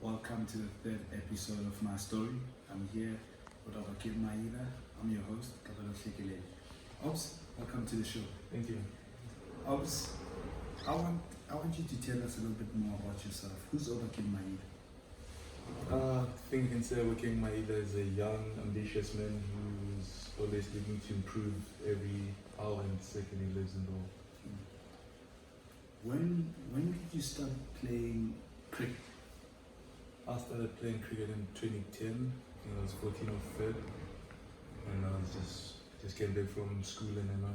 Welcome to the third episode of my story. I'm here with Obakil Maida. I'm your host, Kabalo Shekelele. Obs, welcome to the show. Thank you. Obs, I want you to tell us a little bit more about yourself. Who's Obakil Maida? I think you can say King Maida is a young, ambitious man who's always looking to improve every hour and second he lives in the world. When did you start playing cricket? I started playing cricket in 2010. I think I was 14 or 15. And I was just came back from school, and then one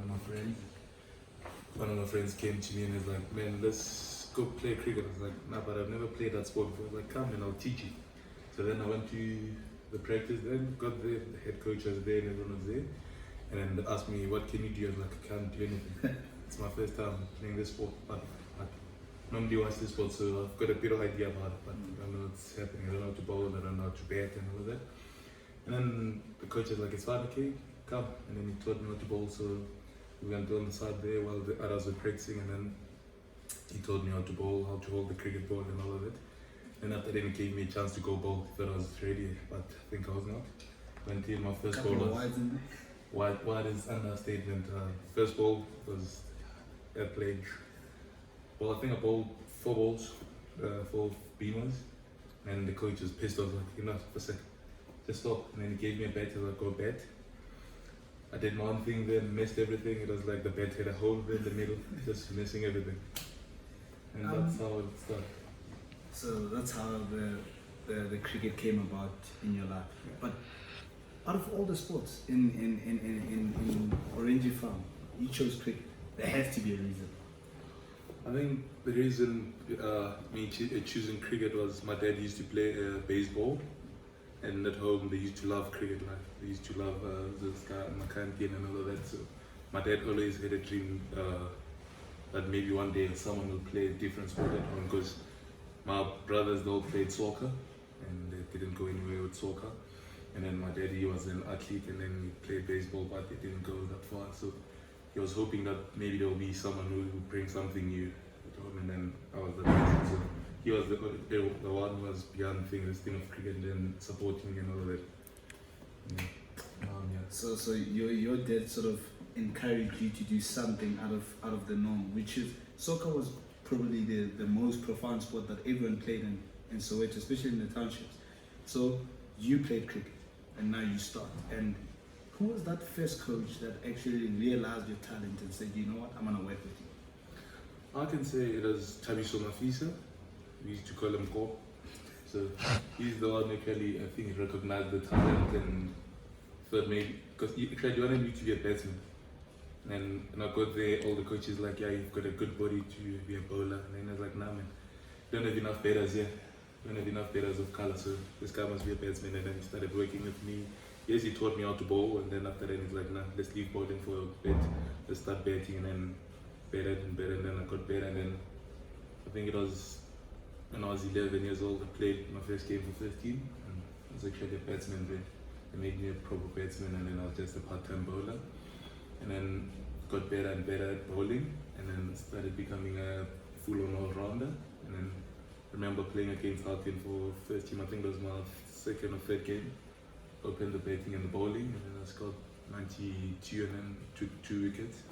of my friends came to me and was like, "Man, let's go play cricket." I was like, "Nah, but I've never played that sport before." I was like, "Come and I'll teach you." So then I went to the practice, then got there, the head coach was there and everyone was there. And then they asked me, "What can you do?" I was like, "I can't do anything." It's my first time playing this sport, but I normally watch this sport, so I've got a bit of idea about it, but I don't know what's happening. I don't know how to bowl, I don't know how to bat and all of that. And then the coach was like, "It's fine, okay, come." And then he taught me how to bowl, so we went on the side there while the others were practicing, and then he taught me how to bowl, how to hold the cricket ball and all of it. And after then he gave me a chance to go bowl. He thought I was ready, but I think I was not. Went in, my first ball was wide is understatement. First ball was airplane. Well, I think I bowled 4 balls, 4 beamers, and the coach was pissed. I was like, "Enough for a sec, just stop." And then he gave me a bat. He was like, "Go bat." I did one thing then, missed everything. It was like the bat had a hole in the middle, just missing everything. And that's how it started. So that's how the cricket came about in your life. Yeah. But out of all the sports in Orange Farm, you chose cricket. There has to be a reason. I think the reason choosing cricket was my dad used to play baseball, and at home they used to love cricket. Like they used to love this guy Makanti and all of that. So my dad always had a dream that maybe one day someone will play a different sport at home, because my brothers they all played soccer and they didn't go anywhere with soccer. And then my daddy, he was an athlete, and then he played baseball, but it didn't go that far. So he was hoping that maybe there will be someone who would bring something new at home, and then I was the person. So he was the one who was beyond this thing of cricket and then supporting and all of that. Yeah. So your dad sort of encouraged you to do something out of the norm, which is soccer was probably the most profound sport that everyone played in Soweto, especially in the townships. So you played cricket, and now you start. And who was that first coach that actually realized your talent and said, "You know what, I'm gonna work with you"? I can say it was Tabiso Mafisa. We used to call him Ko. So he's the one who actually, I think, he recognized the talent and thought maybe, because he wanted me to be a batsman. And I got there, all the coaches like, "Yeah, you've got a good body to be a bowler." And then I was like, "Nah, man, don't have enough batters here. Don't have enough batters of color, so this guy must be a batsman." And then he started working with me. Yes, he taught me how to bowl, and then after that he's like, "Nah, let's leave bowling for a bit. Let's start batting." And then better and better, and then I got better. And then I think it was when I was 11 years old, I played my first game for 15, and I was actually a batsman there. They made me a proper batsman, and then I was just a part-time bowler. And then got better and better at bowling, and then started becoming a full-on all-rounder. And then I remember playing against Alton for first team. I think it was my second or third game. Opened the batting and the bowling, and then I scored 92 and then took 2 wickets.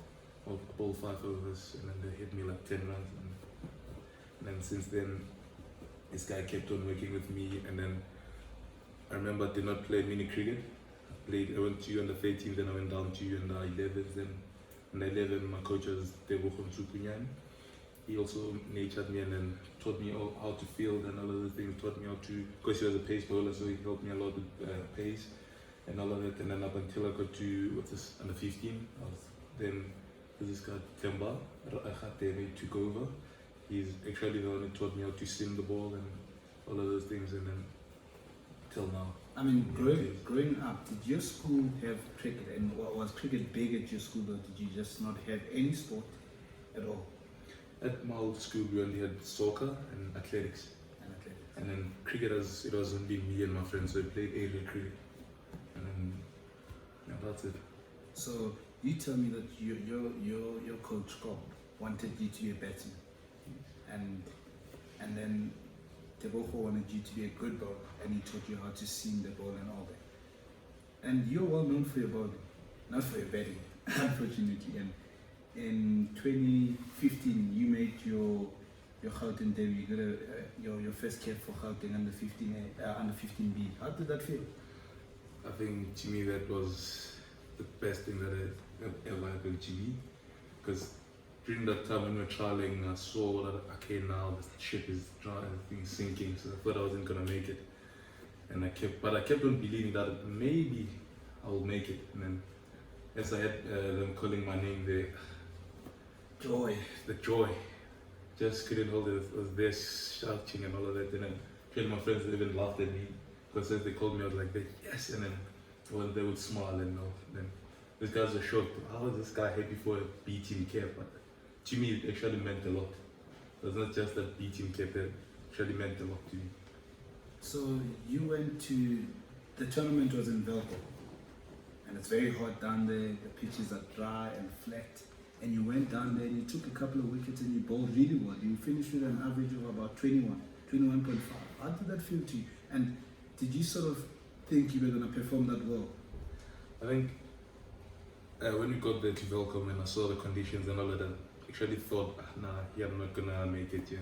I bowled 5 overs, and then they hit me like 10 runs. And then since then, this guy kept on working with me. And then I remember I did not play mini cricket. I went to under 13, then I went down to under 11s. Then under 11, my coach was Tebogo Msukunyan. He also natured me and then taught me how to field and all of the things. Taught me how to, because he was a pace bowler, so he helped me a lot with pace and all of that. And then up until I got to under 15, then this guy Temba Rakhatebe took over. He's actually the one who taught me how to sim the ball and all of those things. And then till now. I mean, growing up, did your school have cricket, and was cricket big at your school, or did you just not have any sport at all? At my old school, we only had soccer and athletics. And then cricket, it was only me and my friends, so we played area cricket. And then, yeah, that's it. So you tell me that your coach Cobb wanted you to be a batsman, and then Tebogo wanted you to be a good bowler, and he taught you how to seam the ball and all that. And you're well known for your bowling, not for your batting, unfortunately. And in 2015, you made your Gauteng debut. You got your first cap for Gauteng under 15A, under 15B. How did that feel? I think to me that was the best thing that had ever happened to me, because during that time when we were trialing, I saw that okay, now the ship is dry, everything's sinking, so I thought I wasn't gonna make it, and I kept on believing that maybe I will make it. And then as I had them calling my name, the joy, just couldn't hold it. I was there shouting and all of that, and then actually my friends even laughed at me because as they called me, I was like, yes, and then well, they would smile and all. Then these guys were shocked. How was this guy happy for a B team cap? But to me, it actually meant a lot. It was not just a B team cap; it actually meant a lot to me. So you went to the tournament was in Velko, and it's very hot down there. The pitches are dry and flat. And you went down there and you took a couple of wickets and you bowled really well. You finished with an average of about 21.5. How did that feel to you? And did you sort of think you were going to perform that well? I think when we got there to Velcom and I saw the conditions and all of that, I actually thought, I'm not going to make it here.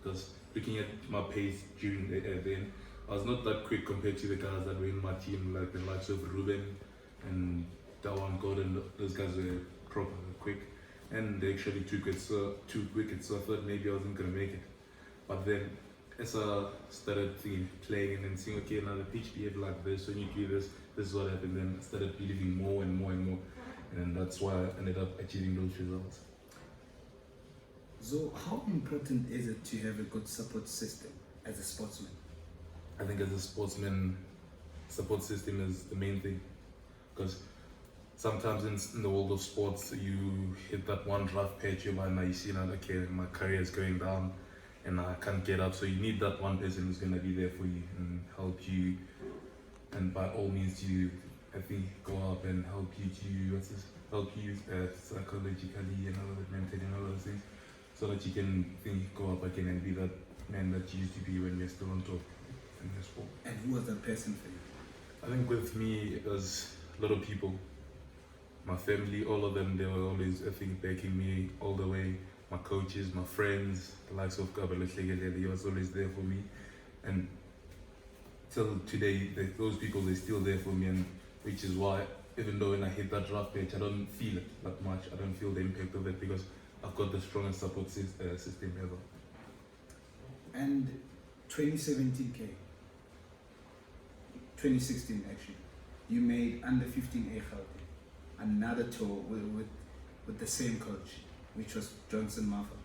Because looking at my pace during then, I was not that quick compared to the guys that were in my team, like the likes of Ruben and Dawan Gordon. Those guys were proper quick. And they actually took it, so 2 wickets, so I thought maybe I wasn't going to make it. But then, as I started playing and then seeing, okay, now the pitch behaved like this, when you do this, this is what happened. Then I started believing more and more and more. And then that's why I ended up achieving those results. So how important is it to have a good support system as a sportsman? I think as a sportsman, support system is the main thing. Because sometimes in the world of sports, you hit that one rough patch, you see now, okay, my career is going down and I can't get up. So you need that one person who's going to be there for you and help you. And by all means, I think, go up and help you psychologically and all of that, mentally and all of those things, so that you can go up again and be that man that you used to be when you're still on top in the sport. And who was that person for you? I think with me, it was a lot of people. My family, all of them, they were always, I think, backing me all the way. My coaches, my friends, the likes of Kabalo Shlegele, he was always there for me. And till today, those people, they're still there for me, and which is why, even though when I hit that rough patch, I don't feel it that much. I don't feel the impact of it because I've got the strongest support system ever. And 2017K, 2016 actually, you made under 15A Gauteng, another tour with the same coach, which was Johnson Maffa.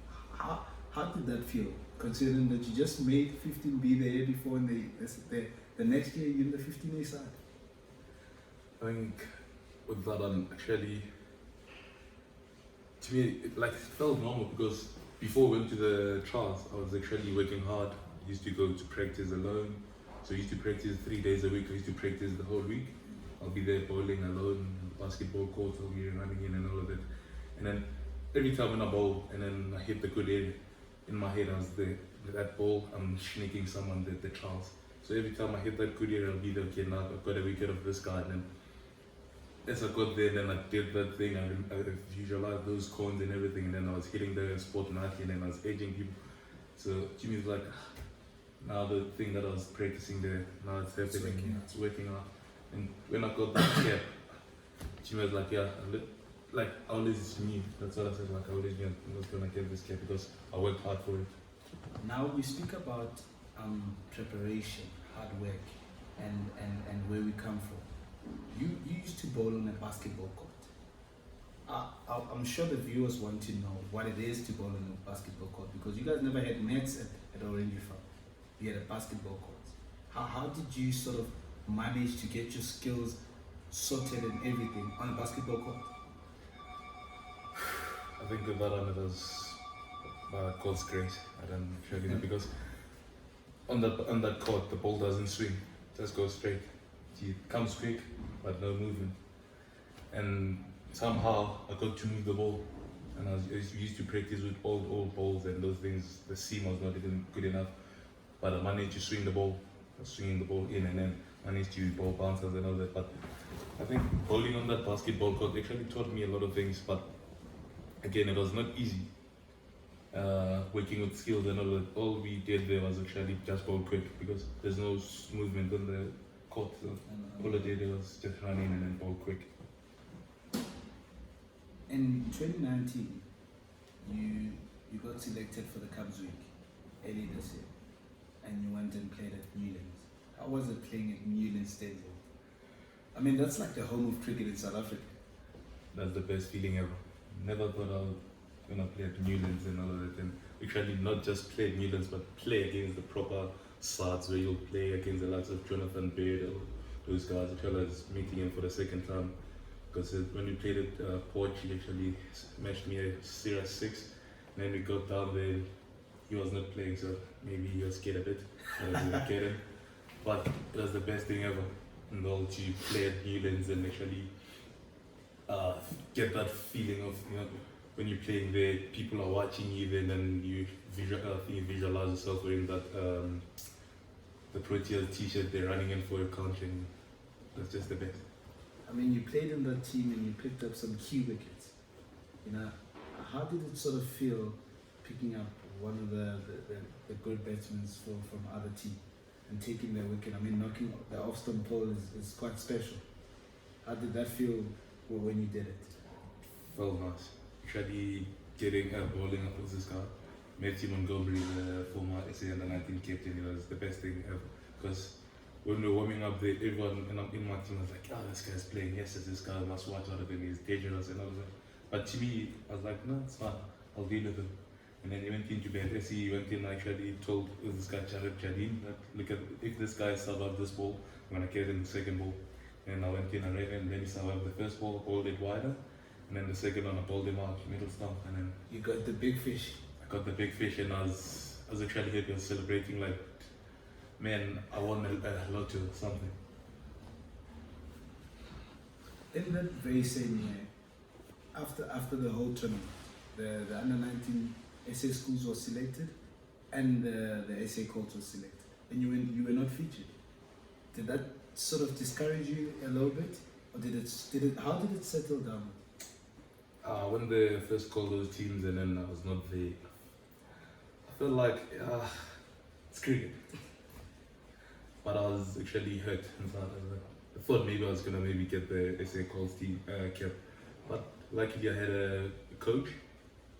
How did that feel, considering that you just made 15B the year before and the next year you're in the 15A side? I think with that, actually, to me, it felt normal because before I went to the trials, I was actually working hard. I used to go to practice alone. So I used to practice 3 days a week. I used to practice the whole week. I'll be there bowling alone, basketball court, I'll be running in and all of that. And then every time when I bowl and then I hit the good area, in my head I was there, with that ball, I'm sneaking someone at the trials. So every time I hit that good area, I'll be there, okay, now I've got a wicket of this guy. And then as I got there, then I did that thing, I visualized those cones and everything, and then I was hitting the spot nightly, and then I was edging people. So Jimmy's like, now the thing that I was practicing there, now it's happening, it's working out. And when I got that cap, Jimmy was like, yeah, I always knew, that's what I said, I always knew I was going to get this cap because I worked hard for it. Now we speak about preparation, hard work, and where we come from. You used to bowl on a basketball court. I'm sure the viewers want to know what it is to bowl on a basketball court, because you guys never had nets at Orange Farm. You had a basketball court. How did you sort of manage to get your skills sorted and everything on a basketball court? I think with that one, it was God's grace. I don't actually know, because on that court, the ball doesn't swing, it just goes straight. It comes quick, but no movement. And somehow I got to move the ball, and I used to practice with old balls and those things. The seam was not even good enough. but I managed to swinging the ball in, and then managed to ball bouncers and all that. But I think bowling on that basketball court actually taught me a lot of things, but again, it was not easy. Working with skills and all that. All we did there was actually just bowl quick because there's no movement on the court. So all I did was just run in and then bowl quick. In 2019, you got selected for the Cubs Week early this year, and you went and played at Newlands. How was it playing at Newlands Stadium? I mean, that's like the home of cricket in South Africa. That's the best feeling ever. Never thought I was gonna play at Newlands and all of that, and actually not just play at Newlands, but play against the proper sides where you'll play against the likes of Jonathan Baird or those guys. Actually, I was meeting him for the second time because when we played at Port, he actually matched me a Series 6. And then we got down there, he was not playing, so maybe he was scared a bit. I didn't get him. But it was the best thing ever. And all to play at Newlands and actually get that feeling of, you know, when you're playing there, people are watching you then, and you visualize yourself wearing that the Proteas t-shirt, they're running in for your country, and that's just the best. I mean, you played in that team and you picked up some key wickets. You know, how did it sort of feel picking up one of the good batsmen from other team and taking their wicket? I mean, knocking the off-stump pole is quite special. How did that feel when you did it? Felt nice. Actually getting bowling up with this guy, Matthew Montgomery, the former SA under-19 captain, it was the best thing ever. Because when we were warming up there, everyone in my team was like, oh, this guy's playing, yes, this guy must watch out of him, he's dangerous and all that. But to me, I was like, no, it's fine, I'll deal with him. And then he went into bed, he went in and actually told this guy, Jared Jardine, that look at, if this guy survived this ball, I'm going to get in the second ball. And I went in and read him, and then he survived the first ball, bowled it wider. And then the second one, I bowled him out, middle stump, and then you got the big fish. I got the big fish, and I was actually happy. I was celebrating like, man, I won a lotto or something. In that very same year, after the whole tournament, the under-19 SA schools were selected, and the SA court was selected, and you were not featured. Did that sort of discourage you a little bit, or how did it settle down? When they first called those teams and then I was not there, I felt like it's cricket. But I was actually hurt inside. I thought maybe I was gonna get the SA calls team cap, but luckily I had a coach,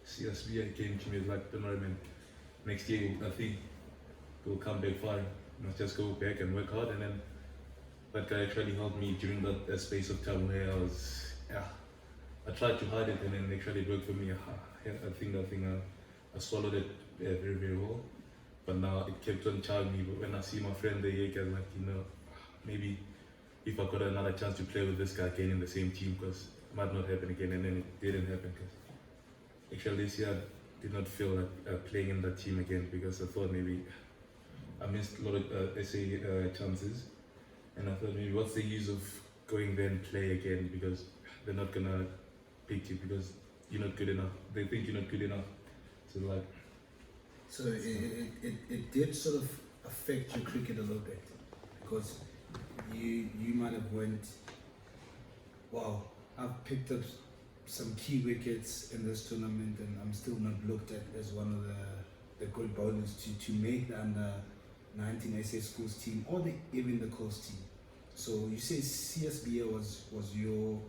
CSB, came to me like, don't worry man, next year I think we'll come back fine. Let's just go back and work hard. And then that guy actually helped me during that space of time where I tried to hide it, and then actually it worked for me. I think I swallowed it very, very well. But now it kept on charming me. But when I see my friend there, I was like, you know, maybe if I got another chance to play with this guy again in the same team, because it might not happen again. And then it didn't happen. Because actually this year I did not feel like playing in that team again, because I thought maybe I missed a lot of SA chances. And I thought maybe what's the use of going there and play again, because they're not going to pick you because you're not good enough. They think you're not good enough. So it did sort of affect your cricket a little bit, because you might have went, wow, I've picked up some key wickets in this tournament and I'm still not looked at as one of the good bowlers to make the under-19 SA schools team, or even the coast team. So you say CSBA was your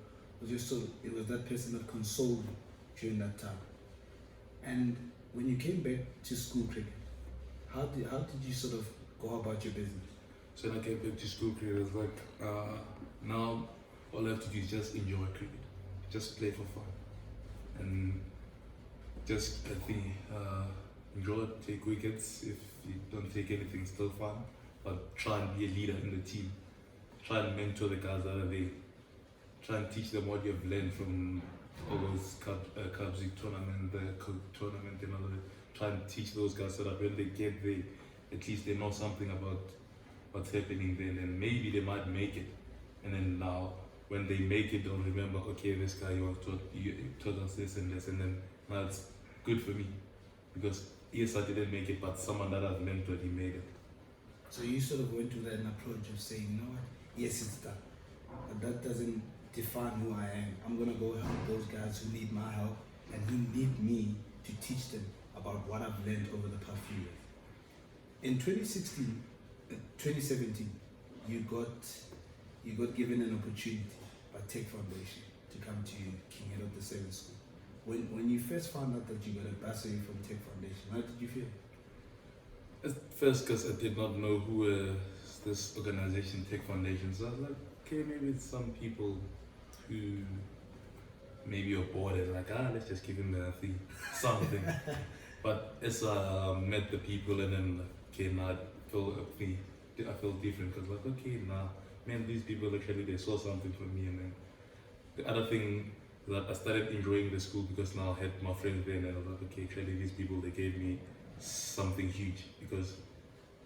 sort of, it was that person that consoled you during that time. And when you came back to school cricket, how did you sort of go about your business? So when I came back to school cricket, it was like, now all I have to do is just enjoy cricket, just play for fun, and just enjoy it, take wickets. If you don't take anything, still fun, but try and be a leader in the team. Try and mentor the guys that are there. Try and teach them what you've learned from all those Cubs League tournament, the Coke tournament and all of it. Try and teach those guys so that when they get there, at least they know something about what's happening there, and maybe they might make it. And then now, when they make it, they'll remember, okay, this guy taught us this and this, and then now it's good for me. Because yes, I didn't make it, but someone that I've mentored, he made it. So you sort of went with an approach of saying, you know what, yes, it's done, but that doesn't define who I am. I'm gonna go help those guys who need my help and who need me to teach them about what I've learned over the past few years. In 2017, you got given an opportunity by Tech Foundation to come to King Edward VII School. When you first found out that you got a bursary from Tech Foundation, how did you feel? At first, because I did not know who was this organization, Tech Foundation, so I was like, okay, maybe it's some people who maybe are bored and like, let's just give him a thing, something. But as I met the people and then, okay, now I felt different because like, okay, now, man, these people actually, they saw something from me. And then the other thing that I started enjoying the school because now I had my friends there and I was like, okay, actually these people, they gave me something huge because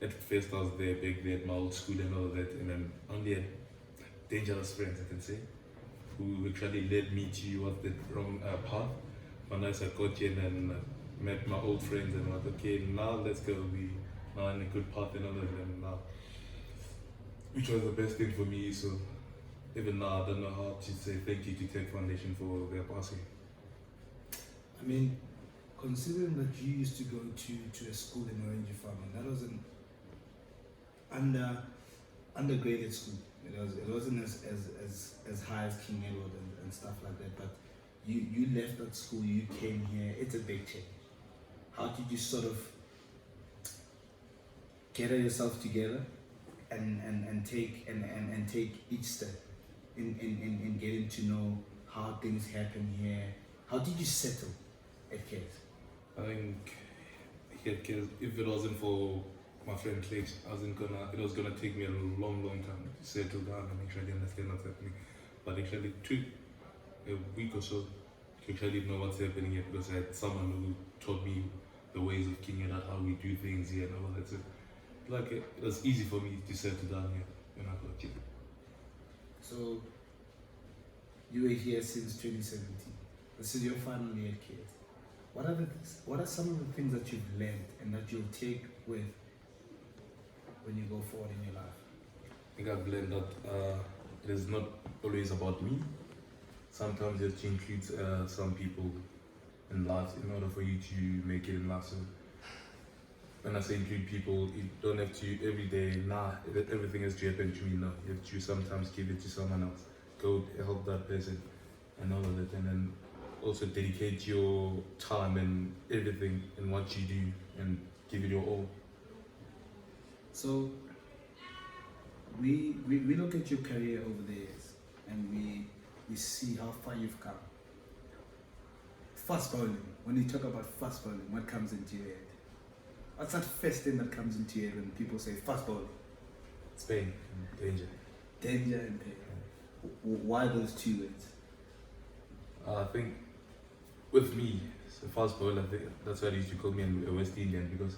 at first I was there back there at my old school and all of that, and then only had dangerous friends, I can say, who actually led me towards the wrong path. But as I got here and met my old friends and was like, okay, now let's go, we now in a good path and all of them now, which was the best thing for me. So even now I don't know how to say thank you to Tech Foundation for their passing. I mean, considering that you used to go to a school in Orange Farm, and that was an undergraded school. It wasn't as high as King Edward and stuff like that. But you left that school, you came here. It's a big change. How did you sort of gather yourself together and take each step in getting to know how things happen here? How did you settle at Cares? I think at Cares, if it wasn't for my friend Clay, it was gonna take me a long time to settle down and actually understand what's happening. But actually it took a week or so to actually know what's happening here because I had someone who taught me the ways of King Edward, how we do things here and all that. So like it was easy for me to settle down here when I got here. So you were here since 2017. This is your final year at Cares. What are some of the things that you've learned and that you'll take with when you go forward in your life? I think I've learned that it is not always about me. Sometimes you have to include some people in life in order for you to make it in life. So when I say include people, you don't have to every day, everything has to happen to me now. You have to sometimes give it to someone else. Go help that person and all of it. And then also dedicate your time and everything in what you do and give it your all. So we look at your career over the years and we see how far you've come. Fast bowling. When you talk about fast bowling, what comes into your head? What's that first thing that comes into your head when people say fast bowling? It's pain, danger. Danger and pain. Why those two words? I think with me, so fast bowler, I think that's why they used to call me a West Indian because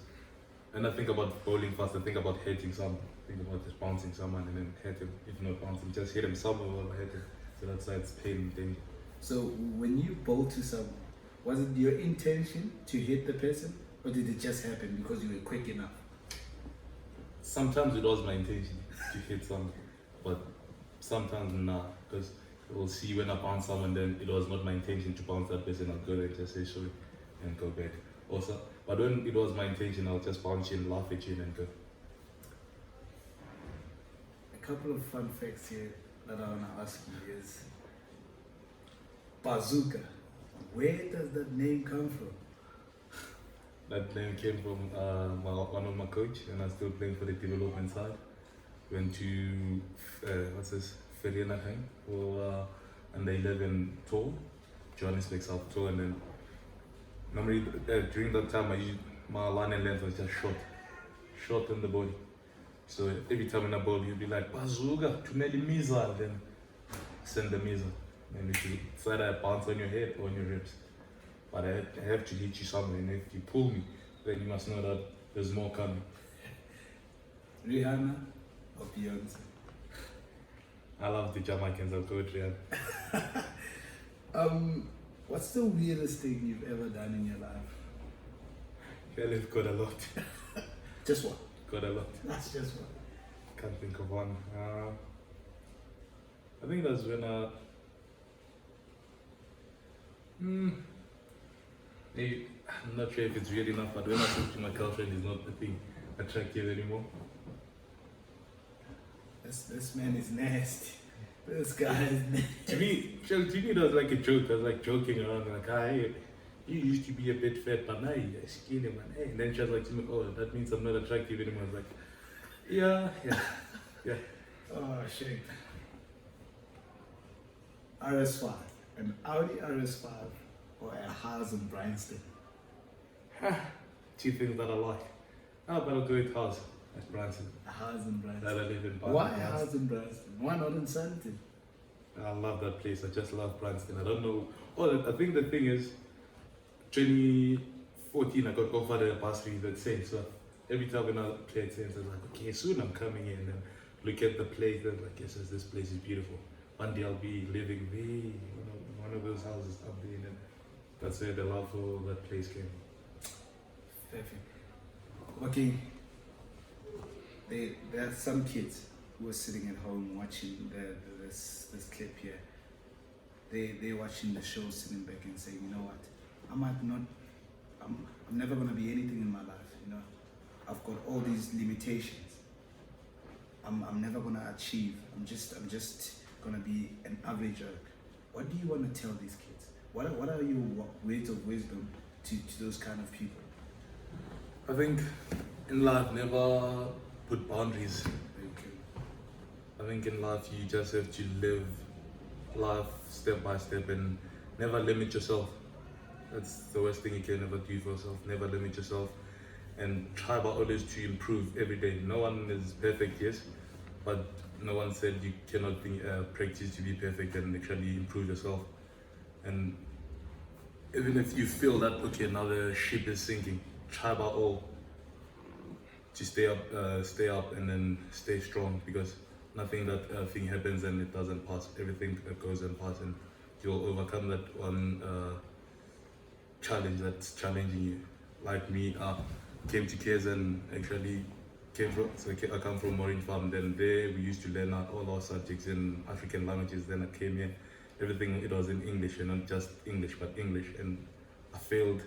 when I think about bowling fast, I think about hitting someone. I think about just bouncing someone and then hit him. If not bouncing, just hit him somewhere while I hit him. So that's why it's pain and danger. So when you bowl to someone, was it your intention to hit the person or did it just happen because you were quick enough? Sometimes it was my intention to hit someone, but sometimes not, because we'll see when I bounce someone, then it was not my intention to bounce that person. I'll go there and just say sorry and go back. Also, but when it was my intention, I'll just bounce you and laugh at you and go. A couple of fun facts here that I want to ask you is Bazooka. Where does that name come from? That name came from one of my coach, and I was still playing for the development side. Went to Vereeniging for under 11 tour, Johannesburg South tour, and then normally during that time my line and length was just short on the body. So every time in a ball you'd be like Bazooka, tumeli missile, then send the missile. And it's either a bounce on your head or on your ribs. But I have to hit you somewhere, and if you pull me, then you must know that there's more coming. Rihanna or Beyonce? I love the Jamaicans, I'll go with Rihanna. What's the weirdest thing you've ever done in your life? Well, I've got a lot. Just one. got a lot. That's just one. Can't think of one. I think that's when maybe, I'm not sure if it's weird enough, but when I talk to my girlfriend, is not a thing attractive anymore. This man is nasty. This guy is nasty. To me, it was like a joke. I was like joking around, like, hey, you used to be a bit fat, but now you're skinny, man. Hey. And then she was like to me, oh, that means I'm not attractive anymore. I was like, yeah. Oh, shit. RS5. An Audi RS5 or a house in Bryanston? Two things that I like. How about I'll go with house at Branson? A house in That I Bryanston. live in Why a Branson. house in Bryanston? Why not in Sandton? I love that place. I just love Branston. I don't know. Oh, I think the thing is, 2014, I got offered a bursary that same. So every time when I play at Saints, I was like, okay, soon I'm coming in and look at the place. And like, yes, this place is beautiful. One day I'll be living there, one of those houses up there. And that's where the love for that place came. Perfect. Okay. There are some kids who are sitting at home watching this clip here. They're watching the show, sitting back and saying, you know what, I'm never gonna be anything in my life. You know, I've got all these limitations. I'm never gonna achieve. I'm just gonna be an average Joe. What do you want to tell these kids? What are your words of wisdom to those kind of people? I think in life, never put boundaries. I think in life you just have to live life step by step and never limit yourself. That's the worst thing you can ever do for yourself. Never limit yourself and try by always to improve every day. No one is perfect, yes, but no one said you cannot practice to be perfect and actually improve yourself. And even if you feel that, okay, now the ship is sinking, try by all to stay up and then stay strong, because nothing that thing happens and it doesn't pass. Everything that goes and passes, and you'll overcome that one challenge that's challenging you. Like me, came to KZN, actually I come from Marine Farm. Then there we used to learn all our subjects in African languages. Then I came here, everything it was in English, and not just English but English. And I failed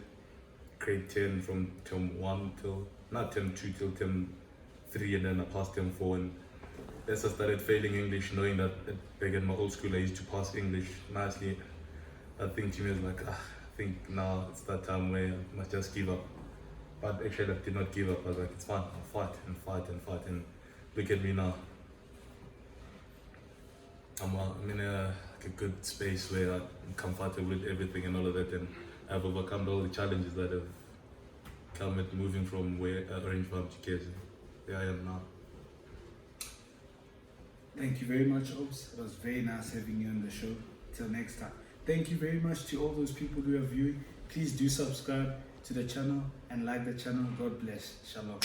grade 10 from term 1 till not term 2 till term 3, and then I passed term 4. And as I started failing English, knowing that back in my old school I used to pass English nicely, I think to me was like, I think now it's that time where I must just give up. But actually I did not give up. I was like, it's fine, I'll fight and fight and fight. And look at me now. I'm in a good space where I'm comfortable with everything and all of that, and I've overcome all the challenges that have come with moving from Orange Farm to KZN. There I am now. Thank you very much, Obs. It was very nice having you on the show. Till next time. Thank you very much to all those people who are viewing. Please do subscribe to the channel and like the channel. God bless. Shalom.